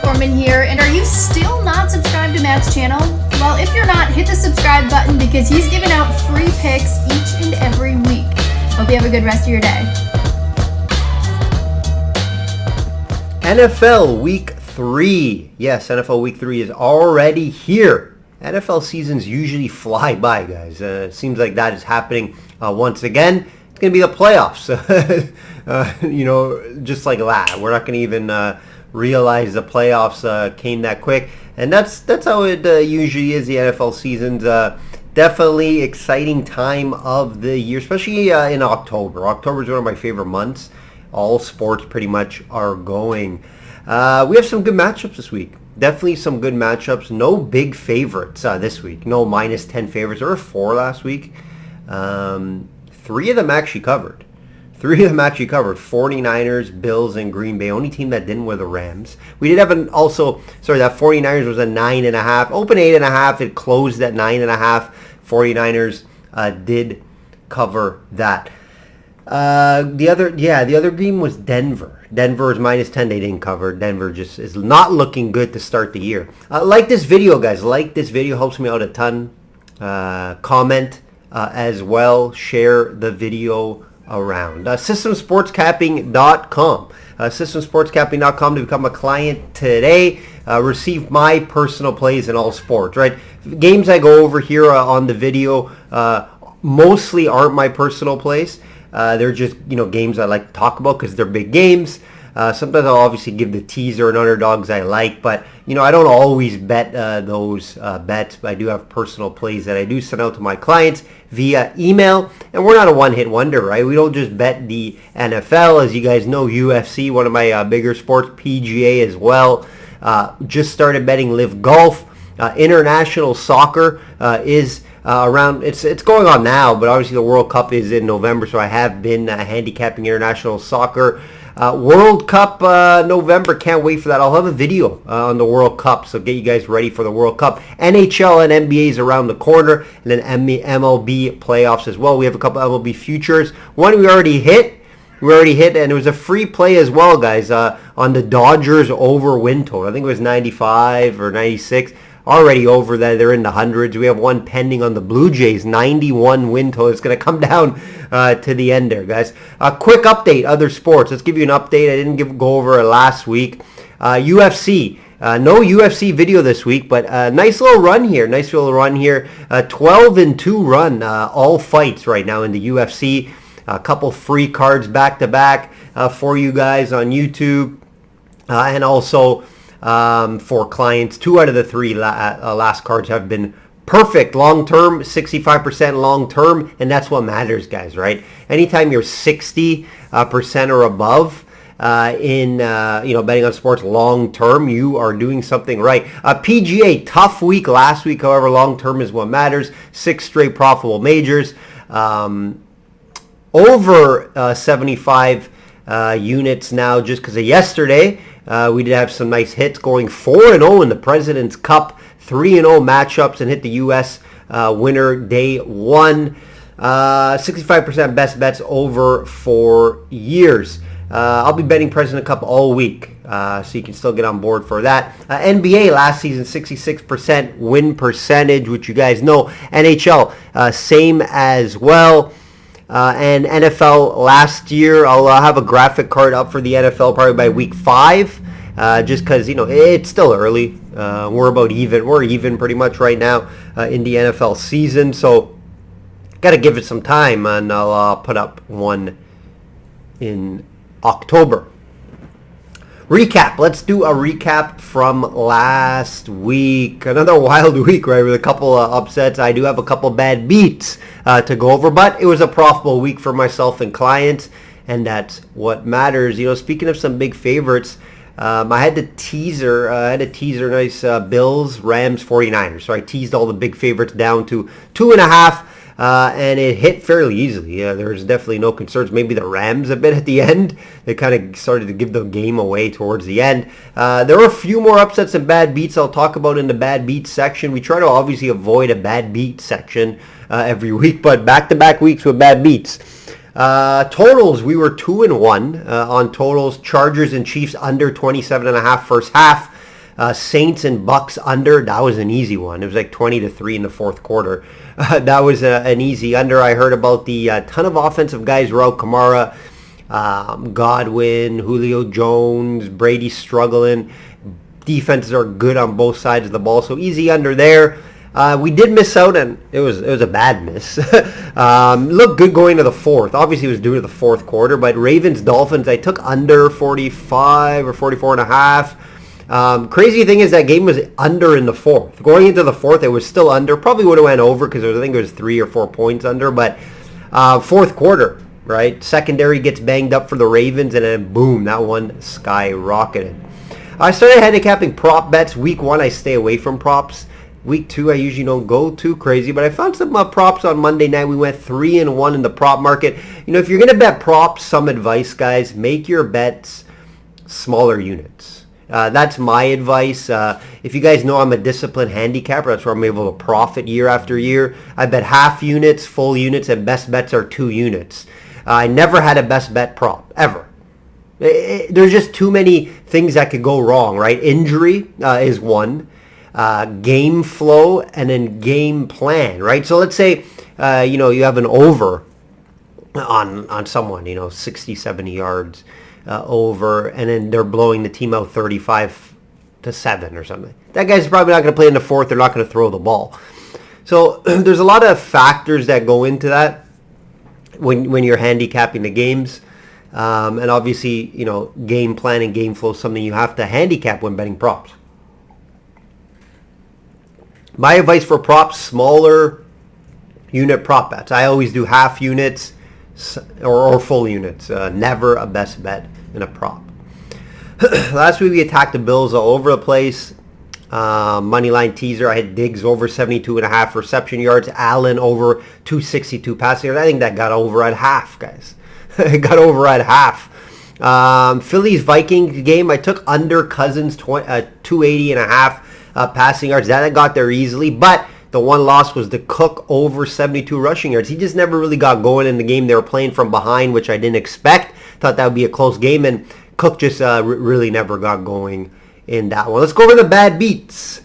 Foreman here, and are you still not subscribed to Matt's channel? Well, if you're not, hit the subscribe button because he's giving out free picks each and every week. Hope you have a good rest of your day. NFL Week 3. Yes, NFL Week 3 is already here. NFL seasons usually fly by, guys. It seems like that is happening once again. It's going to be the playoffs. Just like that. We're not going to even realize the playoffs came that quick. And that's how it usually is, the NFL seasons. Definitely exciting time of the year, especially in October. October is one of my favorite months. All sports pretty much are going. We have some good matchups this week. Definitely some good matchups. No big favorites this week. No minus 10 favorites. There were 4 last week. 3 of them actually covered. 49ers, Bills, and Green Bay. Only team that didn't were the Rams. We did have that 49ers was a 9.5. Open 8.5. It closed at 9.5. 49ers did cover that. The other game was Denver. Denver is minus 10. They didn't cover. Denver just is not looking good to start the year. Like this video, guys. Like this video. Helps me out a ton. Comment as well. Share the video around. Systemsportscapping.com. Systemsportscapping.com to become a client today. Receive my personal plays in all sports, right? Games I go over here on the video mostly aren't my personal plays. They're just, games I like to talk about because they're big games. Sometimes I'll obviously give the teaser and underdogs I like, but, I don't always bet those bets. But I do have personal plays that I do send out to my clients via email. And we're not a one-hit wonder, right? We don't just bet the NFL. As you guys know, UFC, one of my bigger sports, PGA as well. Just started betting Live Golf. International soccer is around. It's going on now, but obviously the World Cup is in November, so I have been handicapping international soccer. World Cup November, can't wait for that. I'll have a video on the World Cup, so get you guys ready for the World Cup. NHL and NBA is around the corner, and then MLB playoffs as well. We have a couple MLB futures. One we already hit, and it was a free play as well, guys, on the Dodgers over win total. I think it was 95 or 96. Already over that. They're in the hundreds. We have one pending on the Blue Jays, 91 win total. It's going to come down to the end there, guys. A quick update, other sports. Let's give you an update. I didn't go over it last week. UFC. No UFC video this week, but nice little run here. 12-2 run. All fights right now in the UFC. A couple free cards back-to-back for you guys on YouTube. And also for clients, 2 out of the 3 last cards have been perfect long-term, 65% long-term, and that's what matters, guys, right? Anytime you're 60% or above in betting on sports long-term, you are doing something right. PGA, tough week last week, however, long-term is what matters. 6 straight profitable majors. Over 75 units now just because of yesterday. We did have some nice hits, going 4-0 in the President's Cup, 3-0 matchups, and hit the U.S. Winner day 1. 65% best bets over 4 years. I'll be betting President Cup all week, so you can still get on board for that. NBA last season, 66% win percentage, which you guys know. NHL, same as well. And NFL last year, I'll have a graphic card up for the NFL probably by week 5, just because, it's still early. We're even pretty much right now in the NFL season, so got to give it some time, and I'll put up one in October. Recap. Let's do a recap from last week. Another wild week, right, with a couple of upsets. I do have a couple bad beats to go over, but it was a profitable week for myself and clients, and that's what matters. Speaking of some big favorites, I had to teaser nice Bills, Rams, 49ers. So I teased all the big favorites down to 2.5. And it hit fairly easily. There's definitely no concerns. Maybe the Rams a bit at the end. They kind of started to give the game away towards the end. There were a few more upsets and bad beats I'll talk about in the bad beats section. We try to obviously avoid a bad beat section every week, but back-to-back weeks with bad beats. Totals, we were 2-1 on totals. Chargers and Chiefs under 27.5 first half. Saints and Bucks under, that was an easy one. It was like 20-3 in the fourth quarter. That was an easy under. I heard about the ton of offensive guys were out. Kamara, Godwin, Julio Jones, Brady struggling. Defenses are good on both sides of the ball, so easy under there. We did miss out, and it was a bad miss. Looked good going to the fourth. Obviously, it was due to the fourth quarter, but Ravens Dolphins, I took under 45 or 44 and a half. Crazy thing is that game was under in the fourth. Going into the fourth, it was still under. Probably would have went over because I think it was 3 or 4 points under. But fourth quarter, right? Secondary gets banged up for the Ravens, and then boom, that one skyrocketed. I started handicapping prop bets. Week 1, I stay away from props. Week 2, I usually don't go too crazy, but I found some props on Monday night. We went 3-1 in the prop market. You know, if you're going to bet props, some advice, guys, make your bets smaller units. That's my advice. If you guys know I'm a disciplined handicapper, that's where I'm able to profit year after year. I bet half units, full units, and best bets are 2 units. I never had a best bet prop, ever. There's just too many things that could go wrong, right? Injury is one. Game flow, and then game plan, right? So let's say, you have an over on someone, 60, 70 yards over, and then they're blowing the team out 35-7 or something. That guy's probably not going to play in the fourth. They're not going to throw the ball. So there's a lot of factors that go into that when you're handicapping the games. And obviously, game plan and game flow is something you have to handicap when betting props. My advice for props, smaller unit prop bets. I always do half units or full units. Never a best bet in a prop. Last week we attacked the Bills all over the place. Money line teaser. I had Diggs over 72.5 reception yards. Allen over 262 passing yards. I think that got over at half, guys. It got over at half. Phillies Vikings game. I took under Cousins 280.5 passing yards. That got there easily, but the one loss was the Cook over 72 rushing yards. He just never really got going in the game. They were playing from behind, which I didn't expect. Thought that would be a close game, and Cook just really never got going in that one. Let's go over the bad beats.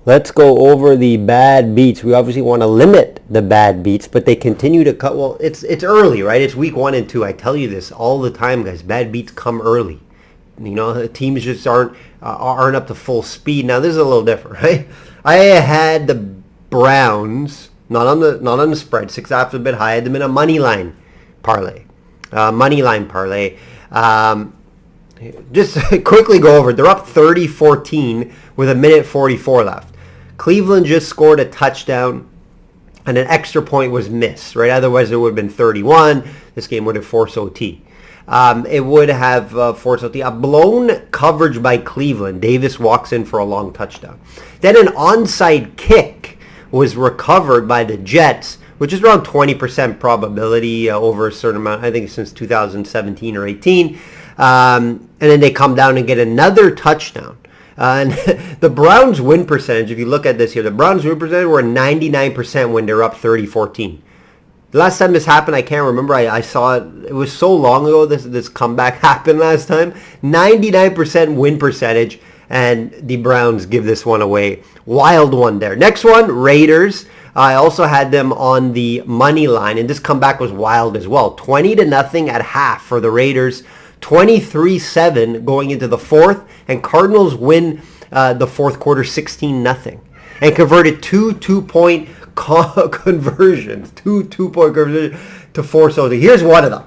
Let's go over the bad beats. We obviously want to limit the bad beats, but they continue to cut. Well, it's early, right? It's week 1 and 2. I tell you this all the time, guys. Bad beats come early. Teams just aren't up to full speed. Now this is a little different, right? I had the Browns not on the spread. 6.5 a bit high. I had them in a money line parlay. Just quickly go over it. They're up 30-14 with 1:44 left. Cleveland just scored a touchdown, and an extra point was missed, right? Otherwise, it would have been 31. This game would have forced OT. It would have forced OT. A blown coverage by Cleveland. Davis walks in for a long touchdown. Then an onside kick was recovered by the Jets, which is around 20% probability over a certain amount, I think since 2017 or 18. And then they come down and get another touchdown. And the Browns win percentage, if you look at this here, the Browns win percentage were 99% when they're up 30-14. The last time this happened, I can't remember. I saw it. It was so long ago this comeback happened last time. 99% win percentage, and the Browns give this one away. Wild one there. Next one, Raiders. I also had them on the money line, and this comeback was wild as well. 20-0 at half for the Raiders. 23-7 going into the fourth, and Cardinals win the fourth quarter 16-0 and converted two two-point conversions. Two two-point conversions to force OT. Here's one of them.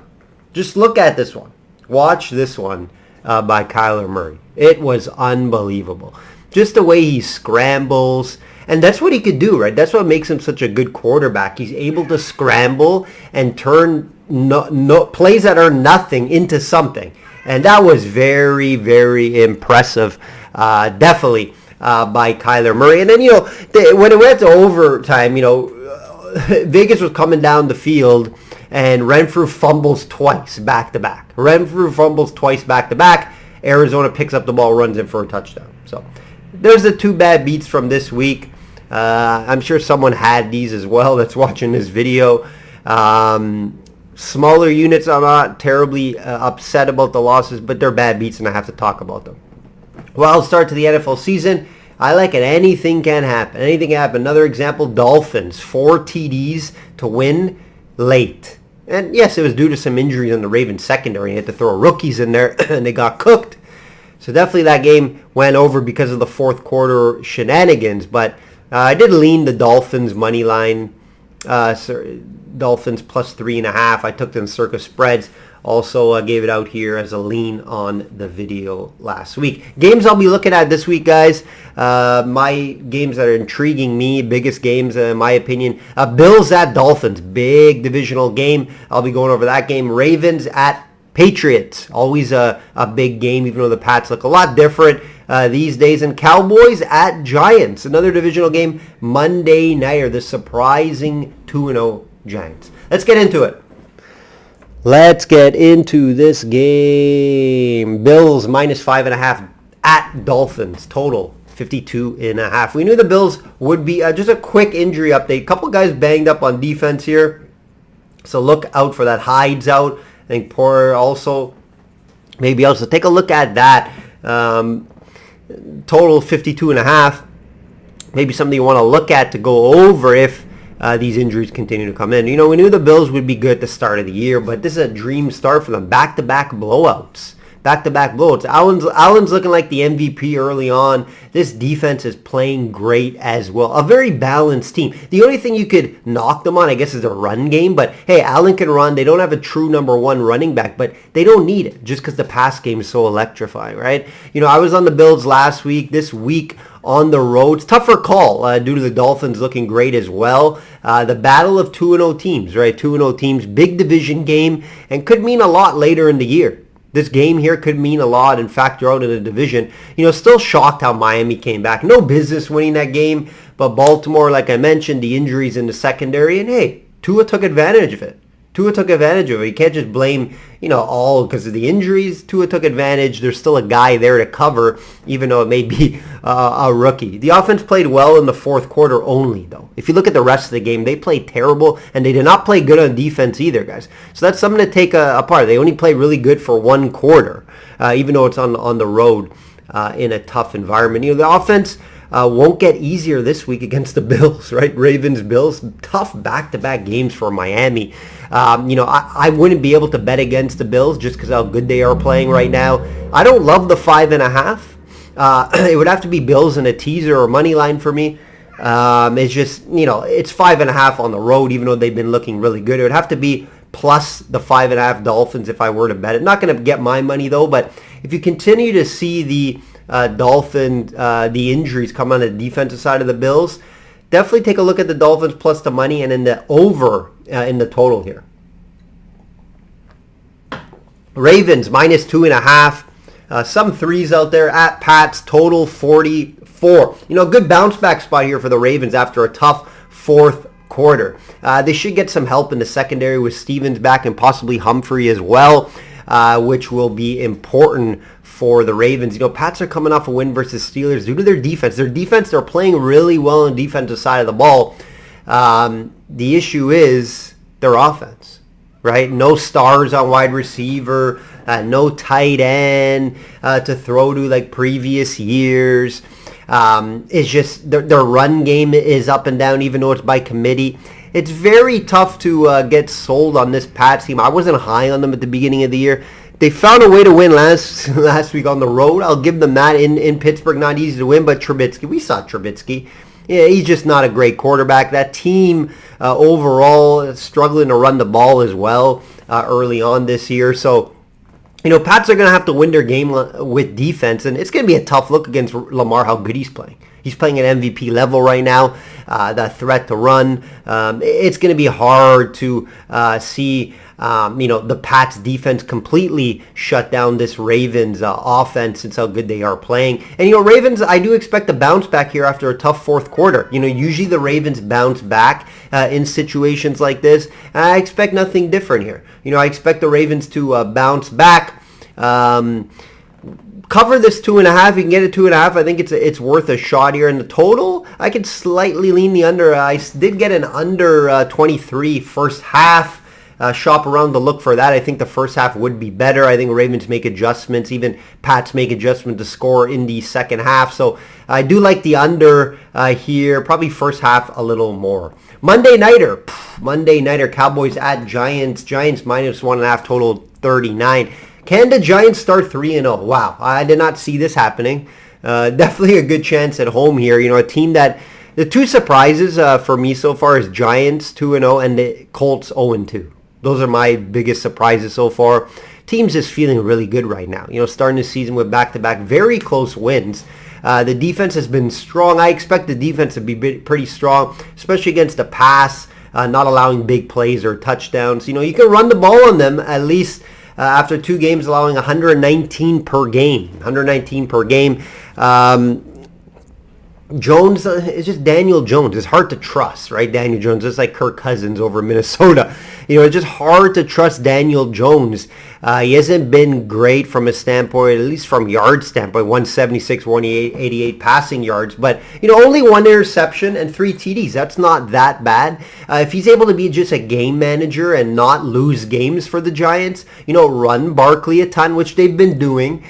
Just look at this one. Watch this one by Kyler Murray. It was unbelievable. Just the way he scrambles. And that's what he could do, right? That's what makes him such a good quarterback. He's able to scramble and turn plays that are nothing into something. And that was very, very impressive, definitely, by Kyler Murray. And then, when it went to overtime, Vegas was coming down the field, and Renfrew fumbles twice back-to-back. Arizona picks up the ball, runs in for a touchdown. So there's the 2 bad beats from this week. I'm sure someone had these as well that's watching this video. Smaller units, I'm not terribly upset about the losses, but they're bad beats and I have to talk about them. Wild start to the NFL season. I like it. Anything can happen. Anything can happen. Another example, Dolphins. 4 TDs to win late. And yes, it was due to some injuries on the Ravens secondary. They had to throw rookies in there, and they got cooked. So definitely that game went over because of the fourth quarter shenanigans. But I did lean the Dolphins money line. Dolphins plus 3.5. I took them circa spreads. Also gave it out here as a lean on the video last week. Games I'll be looking at this week, guys. My games that are intriguing me, biggest games in my opinion. Bills at Dolphins, big divisional game. I'll be going over that game. Ravens at Patriots, always a big game, even though the Pats look a lot different these days. And Cowboys at Giants, another divisional game. Monday night, or the surprising 2-0 Giants. Let's get into it. Let's get into this game. Bills minus 5.5 at Dolphins. Total 52.5. We knew the Bills would be just a quick injury update. Couple guys banged up on defense here, so look out for that. Hyde's out. I think Porter also maybe else. So take a look at that. Total 52.5. Maybe something you want to look at to go over if these injuries continue to come in. You know, we knew the Bills would be good at the start of the year, but this is a dream start for them. Back-to-back blowouts. Allen's looking like the MVP early on. This defense is playing great as well. A very balanced team. The only thing you could knock them on, I guess, is their run game. But, hey, Allen can run. They don't have a true number one running back, but they don't need it just because the pass game is so electrifying, right? You know, I was on the Bills last week. This week on the road, it's tougher call due to the Dolphins looking great as well. The battle of 2-0 teams, right? 2-0 teams, big division game, and could mean a lot later in the year. This game here could mean a lot and factor out in the division. You know, still shocked how Miami came back. No business winning that game, but Baltimore, like I mentioned, the injuries in the secondary, and hey, Tua took advantage of it. You can't just blame, all because of the injuries. Tua took advantage. There's still a guy there to cover, even though it may be a rookie. The offense played well in the fourth quarter only, though. If you look at the rest of the game, they played terrible, and they did not play good on defense either, guys. So that's something to take apart. They only played really good for one quarter, even though it's on the road in a tough environment. The offense won't get easier this week against the Bills, right? Ravens, Bills, tough back-to-back games for Miami. I wouldn't be able to bet against the Bills just because how good they are playing right now. I don't love the 5.5. It would have to be Bills and a teaser or money line for me. It's just, it's 5.5 on the road, even though they've been looking really good. It would have to be plus the 5.5 Dolphins if I were to bet it. Not going to get my money, though, but if you continue to see the the injuries come on the defensive side of the Bills, definitely take a look at the Dolphins plus the money and then the over in the total here. Ravens minus 2.5. Some threes out there at Pats, total 44. Good bounce back spot here for the Ravens after a tough fourth quarter. They should get some help in the secondary with Stevens back and possibly Humphrey as well, which will be important for the Ravens. Pats are coming off a win versus Steelers due to their defense. They're playing really well on the defensive side of the ball. The issue is their offense, right? No stars on wide receiver, no tight end to throw to like previous years. It's just their run game is up and down, even though it's by committee. It's very tough to get sold on this Pats team. I wasn't high on them at the beginning of the year. They found a way to win last week on the road. I'll give them that in Pittsburgh. Not easy to win, but Trubisky, we saw Trubisky. Yeah, he's just not a great quarterback. That team overall struggling to run the ball as well early on this year. So, Pats are going to have to win their game with defense, and it's going to be a tough look against Lamar, how good he's playing. He's playing at MVP level right now. The threat to run, it's going to be hard to see the Pats defense completely shut down this Ravens offense since how good they are playing. And, Ravens, I do expect a bounce back here after a tough fourth quarter. Usually the Ravens bounce back in situations like this. And I expect nothing different here. I expect the Ravens to bounce back. Cover this 2.5. You can get it 2.5. I think it's worth a shot here. In the total, I could slightly lean the under. I did get an under 23 first half. shop around to look for that. I think the first half would be better. I think Ravens make adjustments. Even Pats make adjustments to score in the second half. So I do like the under here. Probably first half a little more. Monday Nighter, Cowboys at Giants. Giants minus 1.5, total 39. Can the Giants start 3-0? Wow, I did not see this happening. Definitely a good chance at home here. You know, a team that, the two surprises for me so far is Giants 2-0 and the Colts 0-2. Those are my biggest surprises so far. Team's just feeling really good right now. You know, starting the season with back-to-back very close wins. The defense has been strong. I expect the defense to be pretty strong, especially against the pass, not allowing big plays or touchdowns. You know, you can run the ball on them at least after 2 games, allowing 119 per game. 119 per game. Jones, it's just Daniel Jones. It's hard to trust, right? Daniel Jones, just like Kirk Cousins over Minnesota. You know, it's just hard to trust Daniel Jones. He hasn't been great from a standpoint, at least from yard standpoint, 176, 188 passing yards. But, you know, only 1 interception and 3 TDs. That's not that bad. If he's able to be just a game manager and not lose games for the Giants, you know, run Barkley a ton, which they've been doing,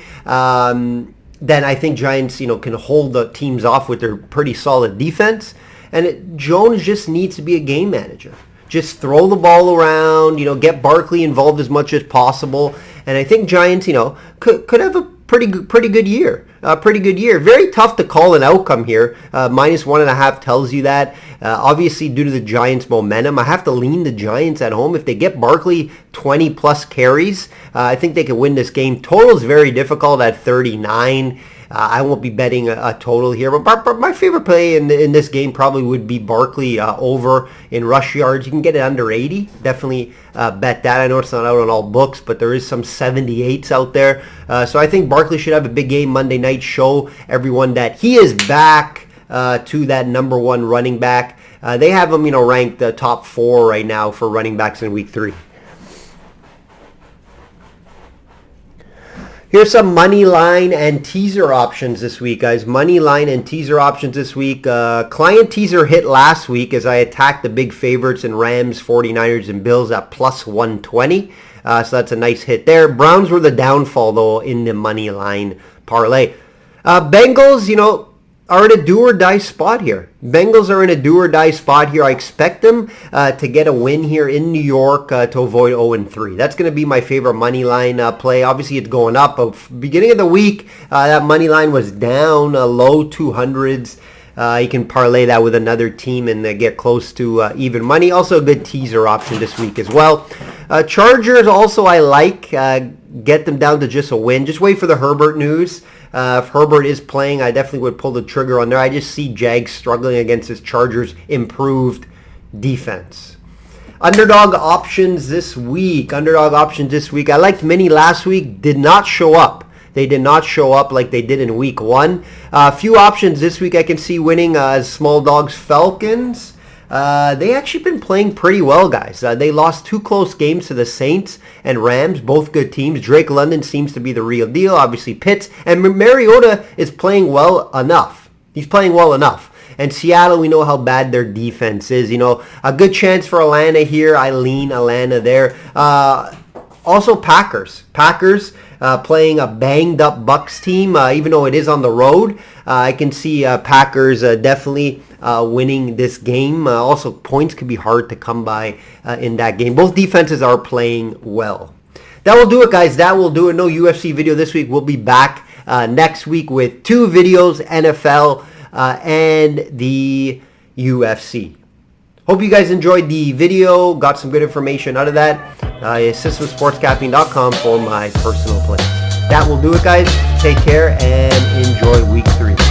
then I think Giants, you know, can hold the teams off with their pretty solid defense. And Jones just needs to be a game manager. Just throw the ball around, you know, get Barkley involved as much as possible. And I think Giants, you know, could have a pretty good year. Pretty good year. Very tough to call an outcome here. Minus 1.5 tells you that. Obviously, due to the Giants' momentum, I have to lean the Giants at home. If they get Barkley 20-plus carries, I think they can win this game. Total is very difficult at 39. I won't be betting a total here, but my favorite play in this game probably would be Barkley over in rush yards. You can get it under 80. Definitely bet that. I know it's not out on all books, but there is some 78s out there. So I think Barkley should have a big game Monday night. Show everyone that he is back to that number 1 running back. They have him, you know, ranked top 4 right now for running backs in week 3. Here's some money line and teaser options this week, guys. Money line and teaser options this week. Client teaser hit last week as I attacked the big favorites in Rams, 49ers, and Bills at plus 120. So that's a nice hit there. Browns were the downfall, though, in the money line parlay. Bengals, you know, are in a do-or-die spot here. Bengals are in a do-or-die spot here. I expect them to get a win here in New York to avoid 0-3. That's going to be my favorite money line play. Obviously, it's going up. But beginning of the week, that money line was down low 200s. You can parlay that with another team and get close to even money. Also a good teaser option this week as well. Chargers also I like. Get them down to just a win. Just wait for the Herbert news. If Herbert is playing, I definitely would pull the trigger on there. I just see Jags struggling against this Chargers improved defense. Underdog options this week. I liked many last week. Did not show up. They did not show up like they did in week 1. A few options this week I can see winning as small dogs Falcons. They actually been playing pretty well, guys. They lost 2 close games to the Saints and Rams, both good teams. Drake London seems to be the real deal. Obviously Pitts. And Mariota is playing well enough. He's playing well enough. And Seattle, we know how bad their defense is. You know, a good chance for Atlanta here. I lean Atlanta there. Also Packers. Playing a banged-up Bucs team, even though it is on the road. I can see Packers definitely winning this game. Also, points could be hard to come by in that game. Both defenses are playing well. That will do it, guys. That will do it. No UFC video this week. We'll be back next week with 2 videos, NFL and the UFC. Hope you guys enjoyed the video, got some good information out of that. Assistwithsportscapping.com for my personal plays. That will do it, guys. Take care and enjoy week 3.